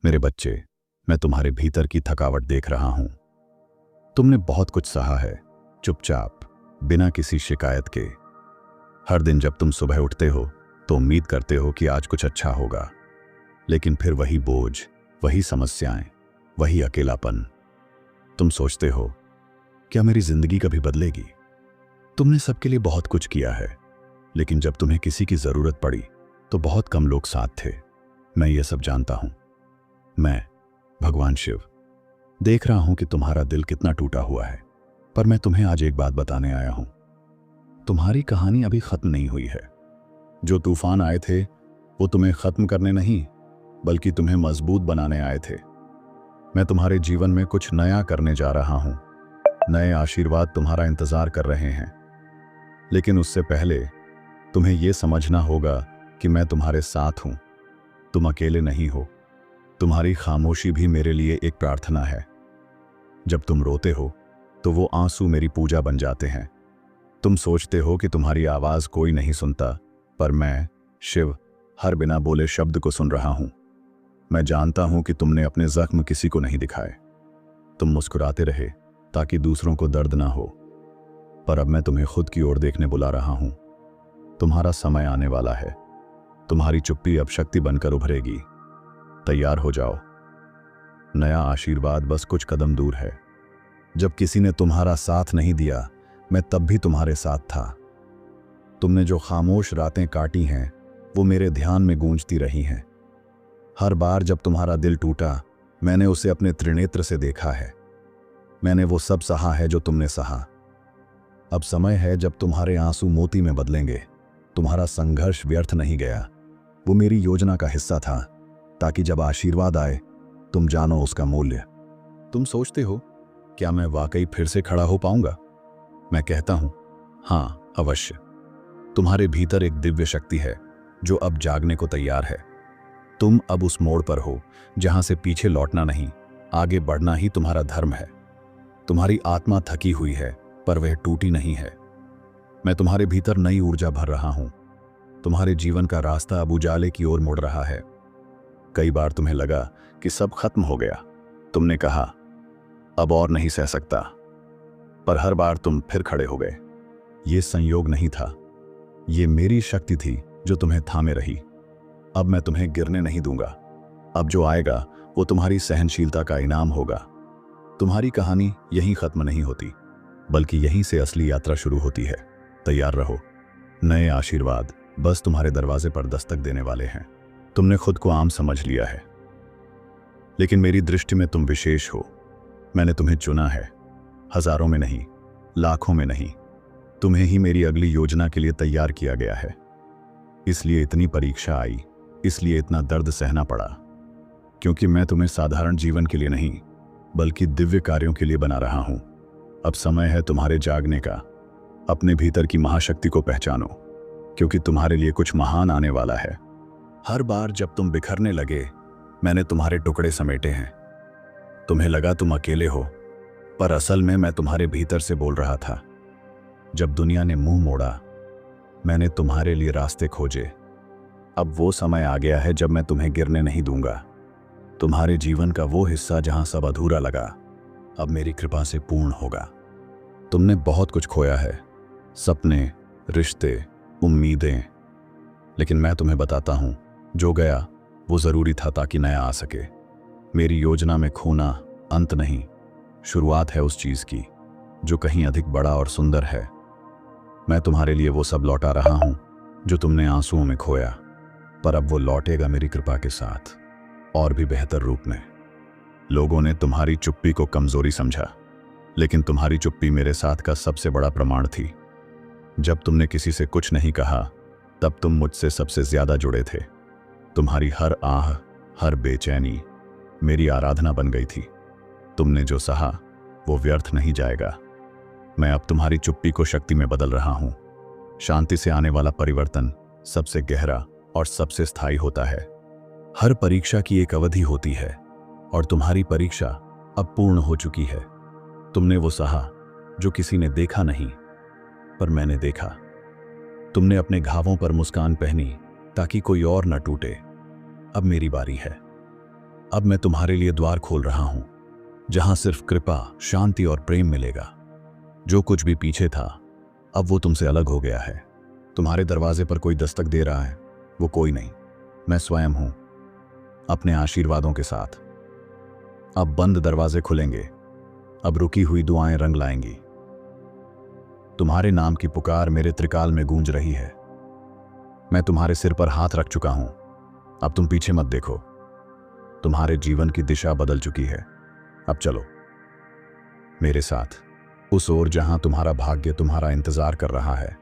मेरे बच्चे, मैं तुम्हारे भीतर की थकावट देख रहा हूं। तुमने बहुत कुछ सहा है, चुपचाप, बिना किसी शिकायत के। हर दिन जब तुम सुबह उठते हो तो उम्मीद करते हो कि आज कुछ अच्छा होगा, लेकिन फिर वही बोझ, वही समस्याएं, वही अकेलापन। तुम सोचते हो, क्या मेरी जिंदगी कभी बदलेगी? तुमने सबके लिए बहुत कुछ किया है, लेकिन जब तुम्हें किसी की जरूरत पड़ी तो बहुत कम लोग साथ थे। मैं ये सब जानता हूं। मैं, भगवान शिव, देख रहा हूं कि तुम्हारा दिल कितना टूटा हुआ है। पर मैं तुम्हें आज एक बात बताने आया हूं। तुम्हारी कहानी अभी खत्म नहीं हुई है। जो तूफान आए थे वो तुम्हें खत्म करने नहीं, बल्कि तुम्हें मजबूत बनाने आए थे। मैं तुम्हारे जीवन में कुछ नया करने जा रहा हूं। नए आशीर्वाद तुम्हारा इंतजार कर रहे हैं। लेकिन उससे पहले तुम्हें यह समझना होगा कि मैं तुम्हारे साथ हूं। तुम अकेले नहीं हो। तुम्हारी खामोशी भी मेरे लिए एक प्रार्थना है। जब तुम रोते हो तो वो आंसू मेरी पूजा बन जाते हैं। तुम सोचते हो कि तुम्हारी आवाज कोई नहीं सुनता, पर मैं, शिव, हर बिना बोले शब्द को सुन रहा हूं। मैं जानता हूं कि तुमने अपने जख्म किसी को नहीं दिखाए। तुम मुस्कुराते रहे ताकि दूसरों को दर्द ना हो। पर अब मैं तुम्हें खुद की ओर देखने बुला रहा हूं। तुम्हारा समय आने वाला है। तुम्हारी चुप्पी अब शक्ति बनकर उभरेगी। तैयार हो जाओ। नया आशीर्वाद बस कुछ कदम दूर है। जब किसी ने तुम्हारा साथ नहीं दिया, मैं तब भी तुम्हारे साथ था। तुमने जो खामोश रातें काटी हैं वो मेरे ध्यान में गूंजती रही हैं। हर बार जब तुम्हारा दिल टूटा, मैंने उसे अपने त्रिनेत्र से देखा है। मैंने वो सब सहा है जो तुमने सहा। अब समय है जब तुम्हारे आंसू मोती में बदलेंगे। तुम्हारा संघर्ष व्यर्थ नहीं गया। वो मेरी योजना का हिस्सा था, ताकि जब आशीर्वाद आए तुम जानो उसका मूल्य। तुम सोचते हो, क्या मैं वाकई फिर से खड़ा हो पाऊंगा? मैं कहता हूं, हां, अवश्य। तुम्हारे भीतर एक दिव्य शक्ति है जो अब जागने को तैयार है। तुम अब उस मोड़ पर हो जहां से पीछे लौटना नहीं, आगे बढ़ना ही तुम्हारा धर्म है। तुम्हारी आत्मा थकी हुई है, पर वह टूटी नहीं है। मैं तुम्हारे भीतर नई ऊर्जा भर रहा हूं। तुम्हारे जीवन का रास्ता अब उजाले की ओर मुड़ रहा है। कई बार तुम्हें लगा कि सब खत्म हो गया। तुमने कहा, अब और नहीं सह सकता। पर हर बार तुम फिर खड़े हो गए। ये संयोग नहीं था, ये मेरी शक्ति थी जो तुम्हें थामे रही। अब मैं तुम्हें गिरने नहीं दूंगा। अब जो आएगा वो तुम्हारी सहनशीलता का इनाम होगा। तुम्हारी कहानी यहीं खत्म नहीं होती, बल्कि यहीं से असली यात्रा शुरू होती है। तैयार रहो। नए आशीर्वाद बस तुम्हारे दरवाजे पर दस्तक देने वाले हैं। तुमने खुद को आम समझ लिया है, लेकिन मेरी दृष्टि में तुम विशेष हो। मैंने तुम्हें चुना है, हजारों में नहीं, लाखों में नहीं। तुम्हें ही मेरी अगली योजना के लिए तैयार किया गया है। इसलिए इतनी परीक्षा आई, इसलिए इतना दर्द सहना पड़ा, क्योंकि मैं तुम्हें साधारण जीवन के लिए नहीं, बल्कि दिव्य कार्यों के लिए बना रहा हूं। अब समय है तुम्हारे जागने का। अपने भीतर की महाशक्ति को पहचानो, क्योंकि तुम्हारे लिए कुछ महान आने वाला है। हर बार जब तुम बिखरने लगे, मैंने तुम्हारे टुकड़े समेटे हैं। तुम्हें लगा तुम अकेले हो, पर असल में मैं तुम्हारे भीतर से बोल रहा था। जब दुनिया ने मुंह मोड़ा, मैंने तुम्हारे लिए रास्ते खोजे। अब वो समय आ गया है जब मैं तुम्हें गिरने नहीं दूंगा। तुम्हारे जीवन का वो हिस्सा जहां सब अधूरा लगा, अब मेरी कृपा से पूर्ण होगा। तुमने बहुत कुछ खोया है, सपने, रिश्ते, उम्मीदें। लेकिन मैं तुम्हें बताता हूं, जो गया वो जरूरी था ताकि नया आ सके। मेरी योजना में खोना अंत नहीं, शुरुआत है उस चीज की जो कहीं अधिक बड़ा और सुंदर है। मैं तुम्हारे लिए वो सब लौटा रहा हूं जो तुमने आंसुओं में खोया, पर अब वो लौटेगा मेरी कृपा के साथ, और भी बेहतर रूप में। लोगों ने तुम्हारी चुप्पी को कमजोरी समझा, लेकिन तुम्हारी चुप्पी मेरे साथ का सबसे बड़ा प्रमाण थी। जब तुमने किसी से कुछ नहीं कहा, तब तुम मुझसे सबसे ज्यादा जुड़े थे। तुम्हारी हर आह, हर बेचैनी मेरी आराधना बन गई थी। तुमने जो सहा वो व्यर्थ नहीं जाएगा। मैं अब तुम्हारी चुप्पी को शक्ति में बदल रहा हूं। शांति से आने वाला परिवर्तन सबसे गहरा और सबसे स्थायी होता है। हर परीक्षा की एक अवधि होती है, और तुम्हारी परीक्षा अब पूर्ण हो चुकी है। तुमने वो सहा जो किसी ने देखा नहीं, पर मैंने देखा। तुमने अपने घावों पर मुस्कान पहनी ताकि कोई और न टूटे। अब मेरी बारी है। अब मैं तुम्हारे लिए द्वार खोल रहा हूं, जहां सिर्फ कृपा, शांति और प्रेम मिलेगा। जो कुछ भी पीछे था, अब वो तुमसे अलग हो गया है। तुम्हारे दरवाजे पर कोई दस्तक दे रहा है, वो कोई नहीं, मैं स्वयं हूं, अपने आशीर्वादों के साथ। अब बंद दरवाजे खुलेंगे, अब रुकी हुई दुआएं रंग लाएंगी। तुम्हारे नाम की पुकार मेरे त्रिकाल में गूंज रही है। मैं तुम्हारे सिर पर हाथ रख चुका हूं, अब तुम पीछे मत देखो। तुम्हारे जीवन की दिशा बदल चुकी है। अब चलो मेरे साथ, उस ओर जहां तुम्हारा भाग्य तुम्हारा इंतजार कर रहा है।